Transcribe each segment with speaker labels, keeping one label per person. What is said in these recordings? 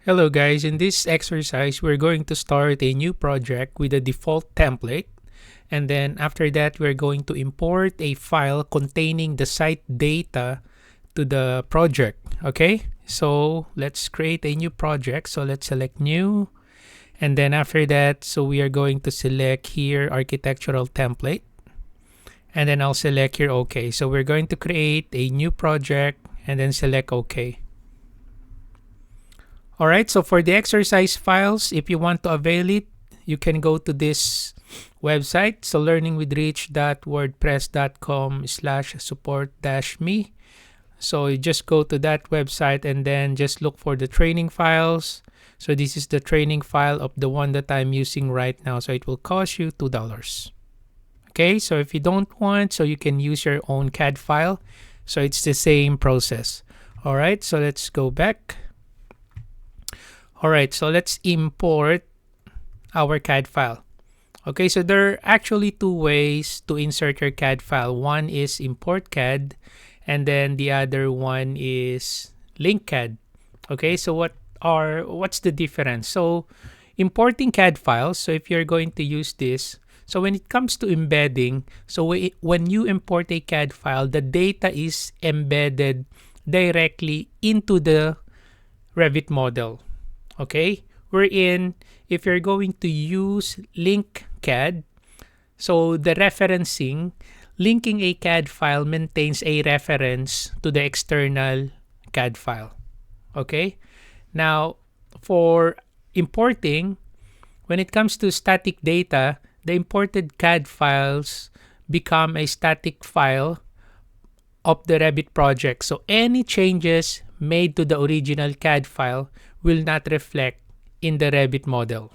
Speaker 1: Hello guys, in this exercise, we're going to start a new project with a default template. And then after that, we're going to import a file containing the site data to the project. Okay, so let's create a new project. So let's select new. And then after that, so we are going to select here architectural template. And then I'll select here OK. So we're going to create a new project and then select OK. All right, so for the exercise files, if you want to avail it, you can go to this website. So learningwithreach.wordpress.com/support-me. So you just go to that website and then just look for the training files. So this is the training file of the one that I'm using right now. So it will cost you $2. Okay, so if you don't want, so you can use your own CAD file. So it's the same process. All right, so let's go back. All right, so let's import our CAD file. Okay, so there are actually two ways to insert your CAD file. One is import CAD, and then the other one is link CAD. Okay, so what's the difference? So importing CAD files, so if you're going to use this, so when it comes to embedding, so when you import a CAD file, the data is embedded directly into the Revit model. Okay, wherein if you're going to use link CAD, so the referencing, linking a CAD file maintains a reference to the external CAD file. Okay, now for importing, when it comes to static data, the imported CAD files become a static file of the Revit project. So any changes made to the original CAD file will not reflect in the Revit model.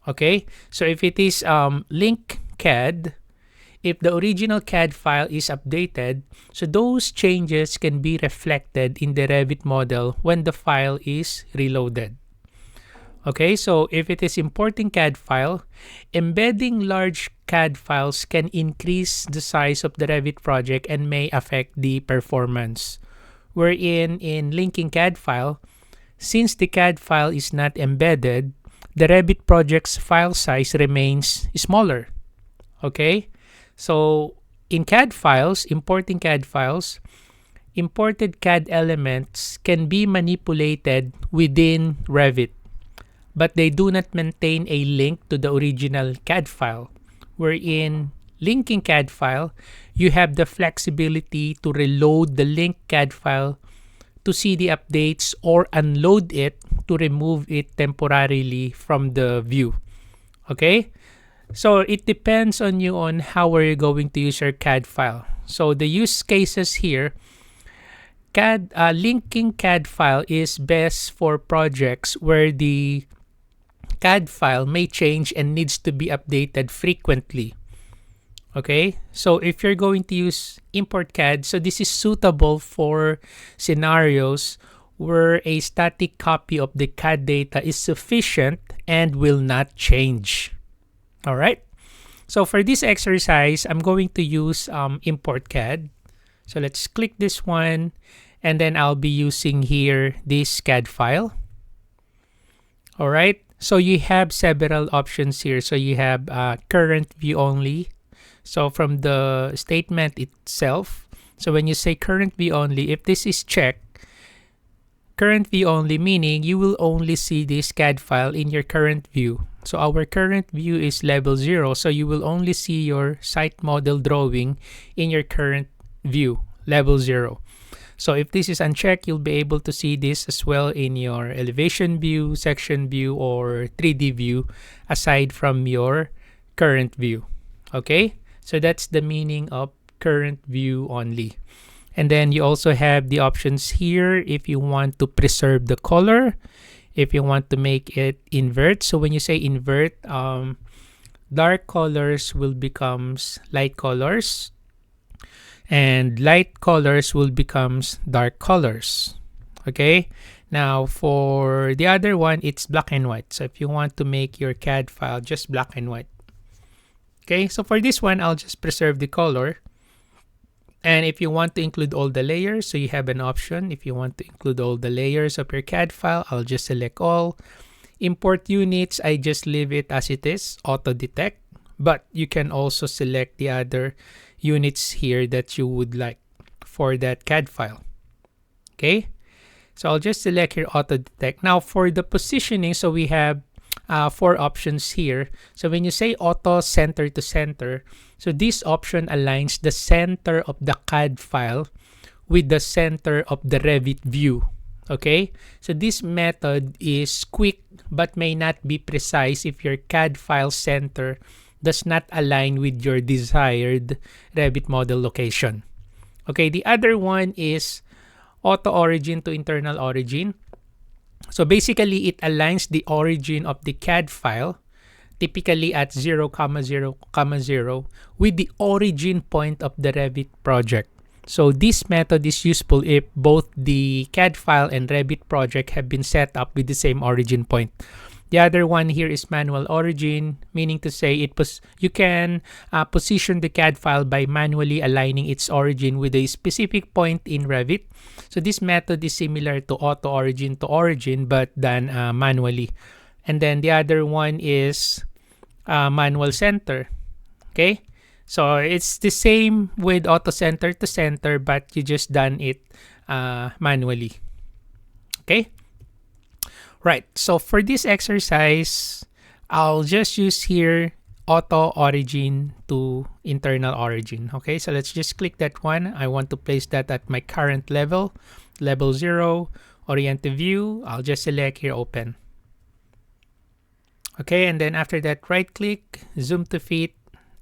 Speaker 1: Okay, so if it is link CAD, if the original CAD file is updated, so those changes can be reflected in the Revit model when the file is reloaded. Okay, so if it is importing CAD file, embedding large CAD files can increase the size of the Revit project and may affect the performance. Wherein in linking CAD file, since the CAD file is not embedded, the Revit project's file size remains smaller. Okay, so in CAD files, importing CAD files, imported CAD elements can be manipulated within Revit, but they do not maintain a link to the original CAD file. Wherein linking CAD file, you have the flexibility to reload the linked CAD file to see the updates or unload it to remove it temporarily from the view. Okay, so it depends on you on how are you going to use your CAD file. So the use cases here, linking CAD file is best for projects where the CAD file may change and needs to be updated frequently. Okay, so if you're going to use import CAD, so this is suitable for scenarios where a static copy of the CAD data is sufficient and will not change. All right, so for this exercise, I'm going to use import CAD. So let's click this one, and then I'll be using here this CAD file. All right, so you have several options here. So you have current view only. So from the statement itself, so when you say current view only, if this is checked, current view only meaning you will only see this CAD file in your current view. So our current view is level 0, so you will only see your site model drawing in your current view, level 0. So if this is unchecked, you'll be able to see this as well in your elevation view, section view, or 3D view aside from your current view. Okay, so that's the meaning of current view only. And then you also have the options here if you want to preserve the color, if you want to make it invert. So when you say invert, dark colors will become light colors, and light colors will become dark colors. Okay, now for the other one, it's black and white. So if you want to make your CAD file just black and white. Okay, so for this one, I'll just preserve the color. And if you want to include all the layers, so you have an option. If you want to include all the layers of your CAD file, I'll just select all. Import units, I just leave it as it is, auto detect. But you can also select the other units here that you would like for that CAD file. Okay, so I'll just select here auto detect. Now for the positioning, so we have 4 options here. So when you say auto center to center, so this option aligns the center of the CAD file with the center of the Revit view. Okay, so this method is quick but may not be precise if your CAD file center does not align with your desired Revit model location. Okay, the other one is auto origin to internal origin. So basically, it aligns the origin of the CAD file, typically at 0, 0, 0, with the origin point of the Revit project. So this method is useful if both the CAD file and Revit project have been set up with the same origin point. The other one here is manual origin, meaning to say you can position the CAD file by manually aligning its origin with a specific point in Revit. So this method is similar to auto origin to origin, but done manually. And then the other one is manual center. Okay, so it's the same with auto center to center, but you just done it manually. Okay. Right, so for this exercise, I'll just use here auto origin to internal origin. Okay, so let's just click that one. I want to place that at my current level, level 0, orient to view. I'll just select here open. Okay, and then after that, right click, zoom to fit,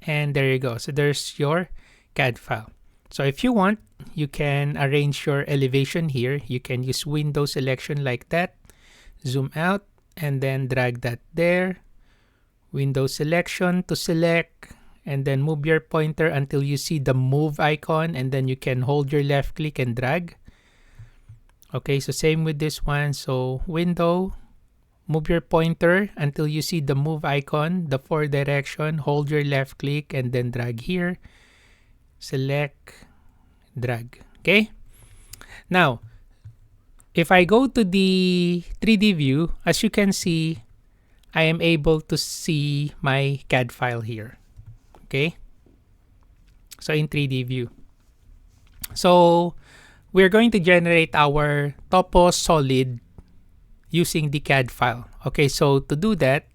Speaker 1: and there you go. So there's your CAD file. So if you want, you can arrange your elevation here. You can use window selection like that. Zoom out and then drag that there. Window selection to select, and then move your pointer until you see the move icon, and then you can hold your left click and drag. Okay, so same with this one. So window, move your pointer until you see the move icon, the 4 direction, hold your left click and then drag here. Select, drag. Okay, now if I go to the 3D view, as you can see, I am able to see my CAD file here. Okay, so in 3D view. So we're going to generate our topo solid using the CAD file. Okay, so to do that,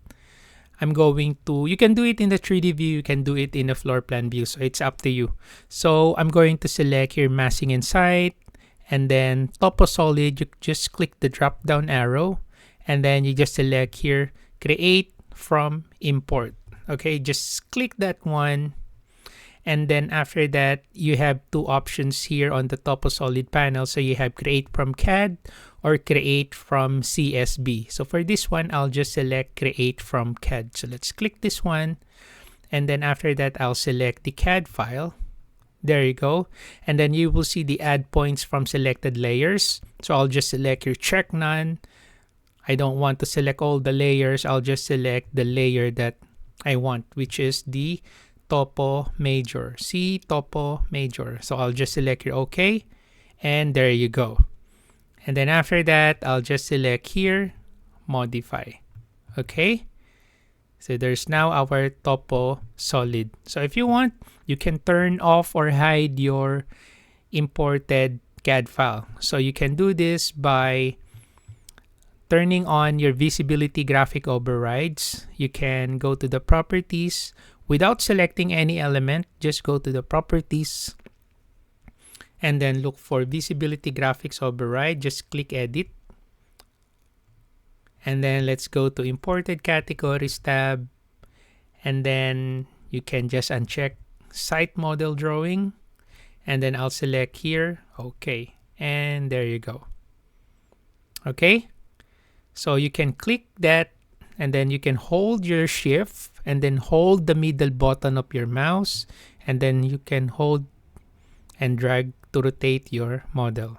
Speaker 1: I'm going to, you can do it in the 3D view, you can do it in the floor plan view, so it's up to you. So I'm going to select here massing and site, and then topo solid, you just click the drop down arrow, and then you just select here create from import. Okay, just click that one, and then after that you have 2 options here on the topo solid panel. So you have create from CAD or create from CSV. So for this one, I'll just select create from CAD. So let's click this one, and then after that I'll select the CAD file. There you go. And then you will see the add points from selected layers. So I'll just select your check none. I don't want to select all the layers. I'll just select the layer that I want, which is the topo major. See, topo major. So I'll just select your OK. And there you go. And then after that, I'll just select here, modify. Okay. So there's now our topo solid. So if you want, you can turn off or hide your imported CAD file. So you can do this by turning on your visibility graphic overrides. You can go to the properties without selecting any element. Just go to the properties and then look for visibility graphics override. Just click edit. And then let's go to imported categories tab. And then you can just uncheck site model drawing. And then I'll select here. Okay. And there you go. Okay. So you can click that, and then you can hold your shift and then hold the middle button of your mouse. And then you can hold and drag to rotate your model.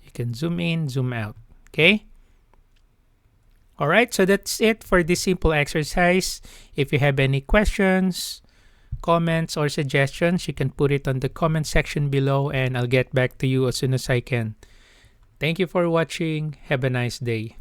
Speaker 1: You can zoom in, zoom out. Okay. Alright, so that's it for this simple exercise. If you have any questions, comments or suggestions, you can put it on the comment section below and I'll get back to you as soon as I can. Thank you for watching. Have a nice day.